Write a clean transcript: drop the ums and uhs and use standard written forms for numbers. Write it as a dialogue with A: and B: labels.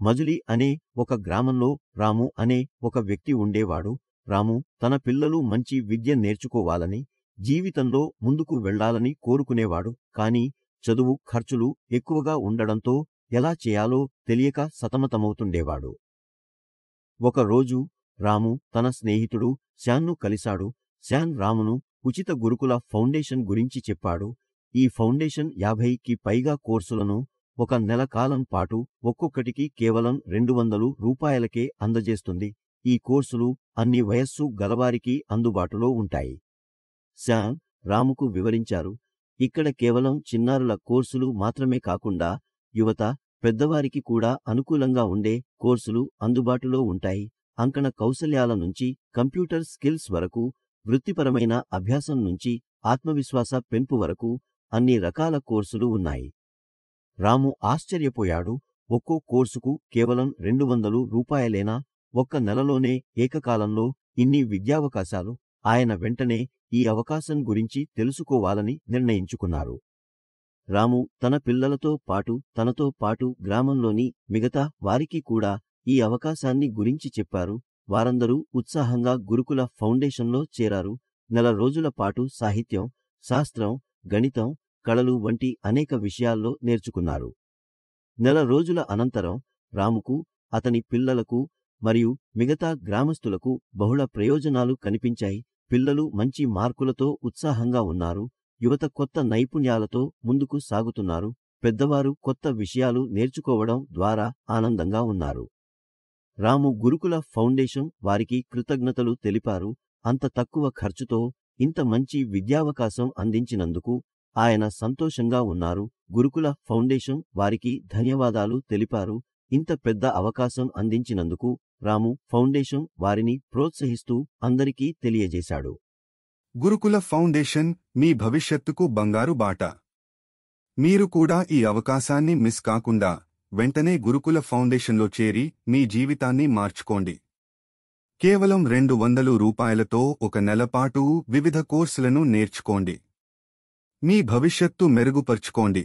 A: మజులి అనే ఒక గ్రామంలో రాము అనే ఒక వ్యక్తి ఉండేవాడు. రాము తన పిల్లలు మంచి విద్య నేర్చుకోవాలని, జీవితంలో ముందుకు వెళ్లాలని కోరుకునేవాడు. కాని చదువు ఖర్చులు ఎక్కువగా ఉండడంతో ఎలా చేయాలో తెలియక సతమతమవుతుండేవాడు. ఒకరోజు రాము తన స్నేహితుడు శ్యాన్ను కలిశాడు. శ్యాన్ రామును ఉచిత గురుకుల ఫౌండేషన్ గురించి చెప్పాడు. ఈ ఫౌండేషన్ 50కి పైగా కోర్సులను ఒక నెల కాలం పాటు ఒక్కొక్కటికి కేవలం 200 రూపాయలకే అందజేస్తుంది. ఈ కోర్సులు అన్ని వయస్సు గలవారికి అందుబాటులో ఉంటాయి. శ్యాన్ రాముకు వివరించారు. ఇక్కడ కేవలం చిన్నారుల కోర్సులు మాత్రమే కాకుండా యువత, పెద్దవారికి కూడా అనుకూలంగా ఉండే కోర్సులు అందుబాటులో ఉంటాయి. అంకణ కౌశల్యాల నుంచి కంప్యూటర్ స్కిల్స్ వరకు, వృత్తిపరమైన అభ్యాసం నుంచి ఆత్మవిశ్వాస పెంపు వరకు అన్ని రకాల కోర్సులు ఉన్నాయి. రాము ఆశ్చర్యపోయాడు. ఒక్కో కోర్సుకు కేవలం 200 రూపాయలేనా? ఒక్క నెలలోనే ఏకకాలంలో ఇన్ని విద్యావకాశాలు! ఆయన వెంటనే ఈ అవకాశం గురించి తెలుసుకోవాలని నిర్ణయించుకున్నారు. రాము తన పిల్లలతో పాటు తనతో పాటు గ్రామంలోని మిగతా వారికి కూడా ఈ అవకాశాన్ని గురించి చెప్పారు. వారందరూ ఉత్సాహంగా గురుకుల ఫౌండేషన్లో చేరారు. నెల రోజుల పాటు సాహిత్యం, శాస్త్రం, గణితం, కళలు వంటి అనేక విషయాల్లో నేర్చుకున్నారు. నెల రోజుల అనంతరం రాముకు, అతని పిల్లలకు మరియు మిగతా గ్రామస్తులకు బహుళ ప్రయోజనాలు కనిపించాయి. పిల్లలు మంచి మార్కులతో ఉత్సాహంగా ఉన్నారు. యువత కొత్త నైపుణ్యాలతో ముందుకు సాగుతున్నారు. పెద్దవారు కొత్త విషయాలు నేర్చుకోవడం ద్వారా ఆనందంగా ఉన్నారు. రాము గురుకుల ఫౌండేషన్ వారికి కృతజ్ఞతలు తెలిపారు. అంత తక్కువ ఖర్చుతో ఇంత మంచి విద్యావకాశం అందించినందుకు ఆయన సంతోషంగా ఉన్నారు. గురుకుల ఫౌండేషన్ వారికి ధన్యవాదాలు తెలిపారు. ఇంత పెద్ద అవకాశం అందించినందుకు రాము ఫౌండేషన్ వారిని ప్రోత్సహిస్తూ అందరికీ తెలియజేశాడు.
B: గురుకుల ఫౌండేషన్ మీ భవిష్యత్తుకు బంగారు బాట. మీరు కూడా ఈ అవకాశాన్ని మిస్ కాకుండా వెంటనే గురుకుల ఫౌండేషన్లో చేరి మీ జీవితాన్ని మార్చుకోండి. కేవలం 200 రూపాయలతో ఒక నెలపాటు వివిధ కోర్సులను నేర్చుకోండి. మీ భవిష్యత్తు మెరుగుపర్చుకోండి.